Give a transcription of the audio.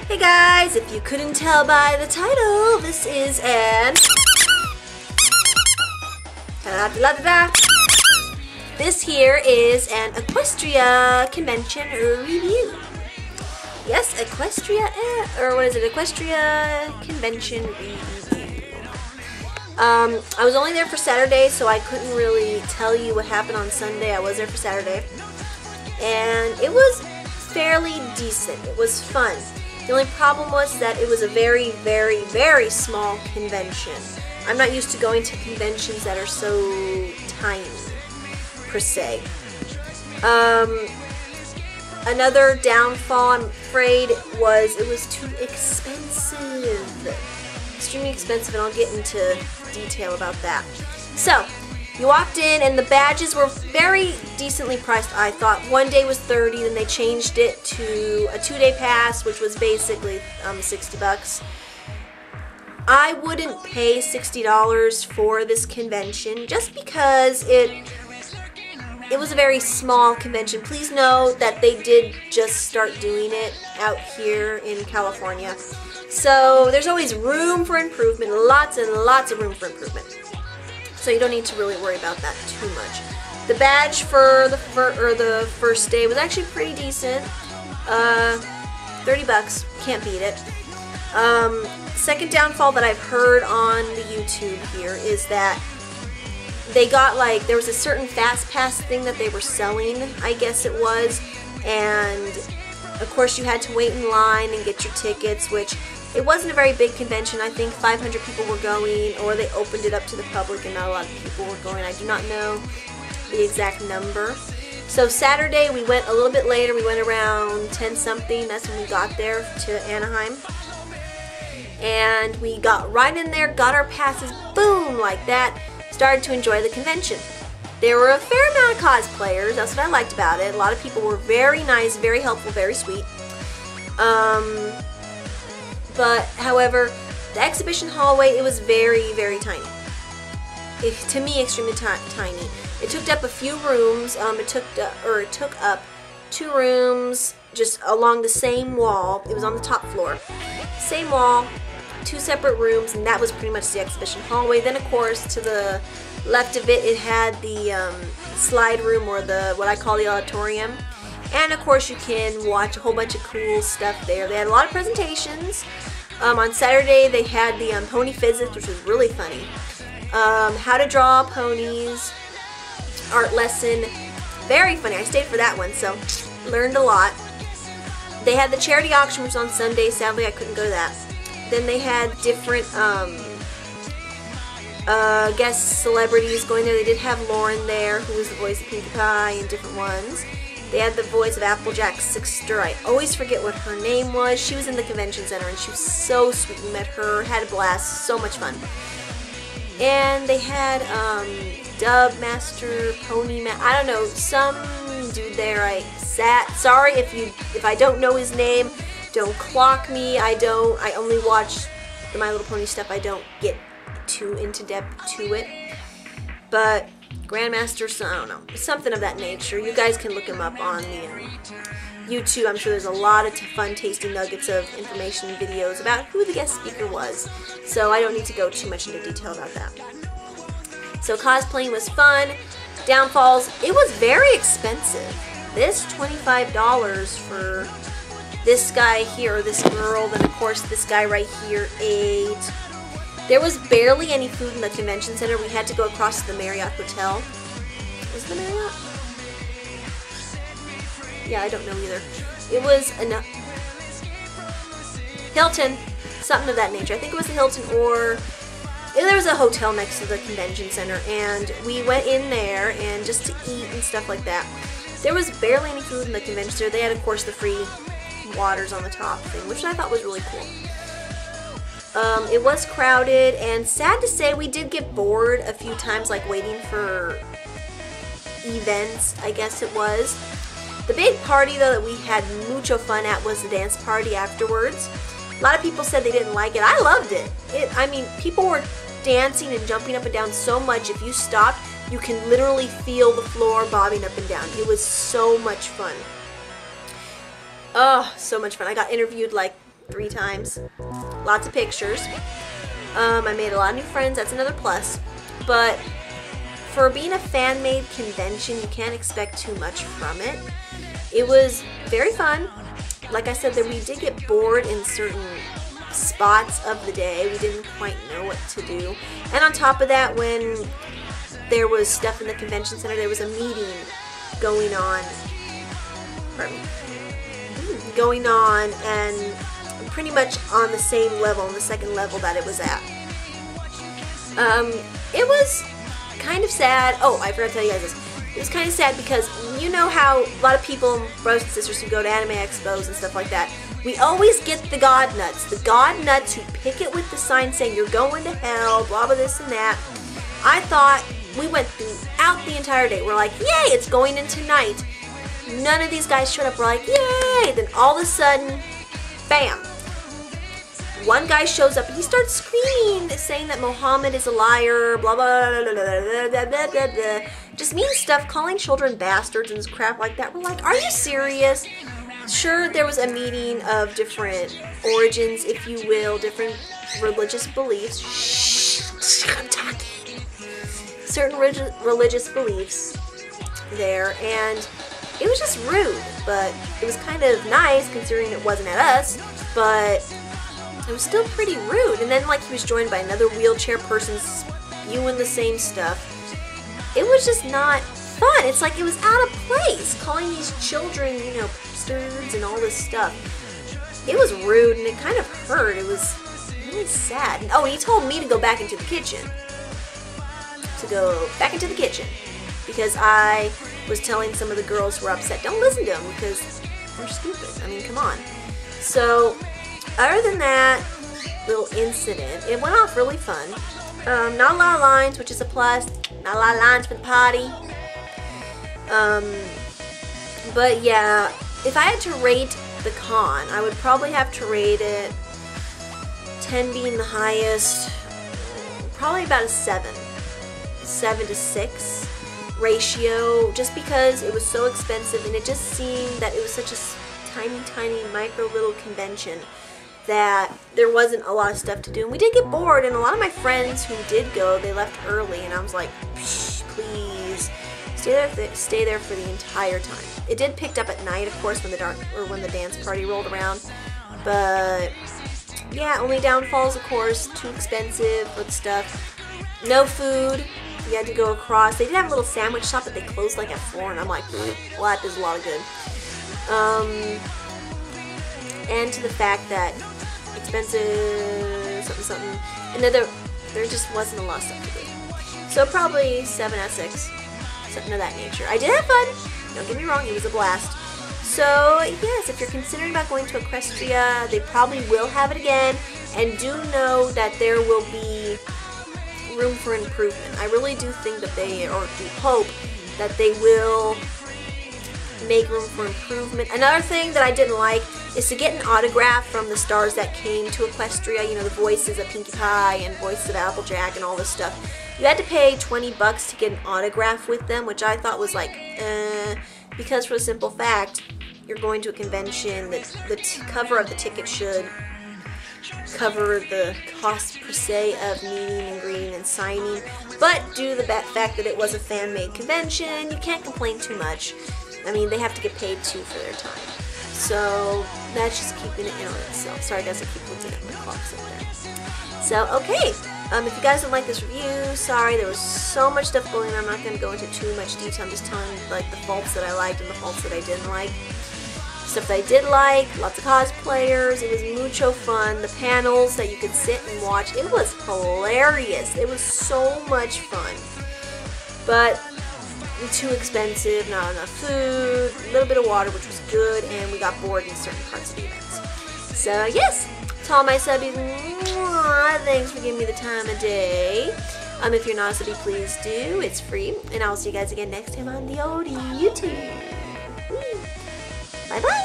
Hey guys, if you couldn't tell by the title, this is an This here is an Equestria convention review. Yes, Equestria, or what is it? Equestria convention review. I was only there for Saturday, so I couldn't really tell you what happened on Sunday. I was there for Saturday, and it was fairly decent. It was fun. The only problem was that it was a very, very, very small convention. I'm not used to going to conventions that are so tiny, per se. Another downfall, I'm afraid, was it was too expensive. Extremely expensive, and I'll get into detail about that. So, you walked in, and the badges were very decently priced, I thought. One day was $30, then they changed it to a 2-day pass, which was basically $60. I wouldn't pay $60 for this convention, just because it was a very small convention. Please note that they did just start doing it out here in California. So there's always room for improvement, lots and lots of room for improvement. So you don't need to really worry about that too much. The badge for the first day was actually pretty decent. $30, can't beat it. Second downfall that I've heard on the YouTube here is that they got, like, there was a certain fast pass thing that they were selling, I guess it was, and of course you had to wait in line and get your tickets, which it wasn't a very big convention. I think 500 people were going, or they opened it up to the public and not a lot of people were going. I do not know the exact number. So Saturday we went a little bit later. We went around 10 something. That's when we got there to Anaheim. And we got right in there, got our passes, boom, like that. Started to enjoy the convention. There were a fair amount of cosplayers. That's what I liked about it. A lot of people were very nice, very helpful, very sweet. But, however, the exhibition hallway, it was very, very tiny. To me, extremely tiny. It took up a few rooms. It took up 2 rooms just along the same wall. It was on the top floor. Same wall, 2 separate rooms, and that was pretty much the exhibition hallway. Then, of course, to the left of it, it had the slide room, or what I call the auditorium. And of course you can watch a whole bunch of cool stuff there. They had a lot of presentations. On Saturday they had the pony physics, which was really funny. How to draw ponies, art lesson, very funny. I stayed for that one, so learned a lot. They had the charity auction, which was on Sunday. Sadly I couldn't go to that. Then they had different guest celebrities going there. They did have Lauren there, who was the voice of Pinkie Pie, and different ones. They had the voice of Applejack's sister. I always forget what her name was. She was in the convention center, and she was so sweet. We met her, had a blast, so much fun. And they had Dub Master, Pony I don't know, some dude there. Sorry if I don't know his name. Don't clock me. I only watch the My Little Pony stuff. I don't get too into depth to it. But Grandmaster, so I don't know, something of that nature. You guys can look him up on the YouTube. I'm sure there's a lot of fun, tasty nuggets of information and videos about who the guest speaker was. So I don't need to go too much into detail about that. So cosplaying was fun. Downfalls, it was very expensive. This $25 for this guy here, or this girl, then of course this guy right here ate. There was barely any food in the convention center. We had to go across to the Marriott Hotel. Was it the Marriott? Yeah, I don't know either. It was Hilton, something of that nature. I think it was the Hilton, or there was a hotel next to the convention center, and we went in there and just to eat and stuff like that. There was barely any food in the convention center. They had, of course, the free waters on the top thing, which I thought was really cool. It was crowded, and sad to say, we did get bored a few times, like waiting for events, I guess it was. The big party, though, that we had mucho fun at was the dance party afterwards. A lot of people said they didn't like it. I loved it. I mean, people were dancing and jumping up and down so much. If you stopped, you can literally feel the floor bobbing up and down. It was so much fun. Oh, so much fun. I got interviewed like 3 times. Lots of pictures. I made a lot of new friends. That's another plus. But for being a fan-made convention, you can't expect too much from it. It was very fun. Like I said, that we did get bored in certain spots of the day. We didn't quite know what to do. And on top of that, when there was stuff in the convention center, there was a meeting going on. Pardon me. Going on, and pretty much on the same level, on the second level that it was at. It was kind of sad. Oh, I forgot to tell you guys this. It was kind of sad because you know how a lot of people, brothers and sisters who go to anime expos and stuff like that, we always get the god nuts. The god nuts who pick it with the sign saying you're going to hell, blah blah this and that. I thought we went throughout the entire day. We're like, yay, it's going in tonight. None of these guys showed up. We're like, yay! Then all of a sudden, bam! One guy shows up and he starts screaming, saying that Muhammad is a liar, blah blah blah blah blah blah blah blah blah. Just mean stuff, calling children bastards and crap like that. We're like, are you serious? Sure, there was a meeting of different origins, if you will, different religious beliefs. Shh, I'm talking. Certain religious beliefs there, and it was just rude, but it was kind of nice considering it wasn't at us, but it was still pretty rude. And then like he was joined by another wheelchair person spewing the same stuff. It was just not fun. It's like it was out of place, calling these children, you know, bastards and all this stuff. It was rude and it kind of hurt. It was really sad. And, oh, and he told me to go back into the kitchen. Because I was telling some of the girls who were upset, don't listen to them because they're stupid. I mean, come on. So, other than that little incident, it went off really fun. Not a lot of lines, which is a plus. Not a lot of lines for the party. But yeah, if I had to rate the con, I would probably have to rate it 10 being the highest, probably about a 7 to 6 ratio, just because it was so expensive and it just seemed that it was such a tiny micro little convention that there wasn't a lot of stuff to do. And we did get bored, and a lot of my friends who did go, they left early, and I was like, please stay there for the entire time. It did pick up at night, of course, when the dance party rolled around, but yeah, only downfalls, of course, too expensive with stuff. No food. You had to go across. They did have a little sandwich shop, but they closed like at 4, and I'm like, well, that does a lot of good. And to the fact that expensive, something, and then there just wasn't a lot of stuff to do. So probably 7 out of 6, something of that nature. I did have fun. Don't get me wrong, it was a blast. So yes, if you're considering about going to Equestria, they probably will have it again, and do know that there will be room for improvement. I really do think that they, or do hope that they will make room for improvement. Another thing that I didn't like is to get an autograph from the stars that came to Equestria, you know, the voices of Pinkie Pie and voices of Applejack and all this stuff. You had to pay $20 to get an autograph with them, which I thought was like, because for the simple fact, you're going to a convention, the cover of the ticket should cover the cost per se of meeting and greeting and signing, but due to the fact that it was a fan-made convention, you can't complain too much. I mean, they have to get paid too for their time. So that's just keeping it in on itself. Sorry guys, I keep looking at my clocks up there. So, okay. If you guys don't like this review, sorry, there was so much stuff going on. I'm not going to go into too much detail. I'm just telling like the faults that I liked and the faults that I didn't like. Stuff that I did like, lots of cosplayers, it was mucho fun. The panels that you could sit and watch, it was hilarious. It was so much fun. But too expensive, not enough food, a little bit of water, which was good, and we got bored in certain parts of the events. So yes, to all my subbies, thanks for giving me the time of day. If you're not a subby, please do. It's free, and I'll see you guys again next time on the old YouTube. Bye bye.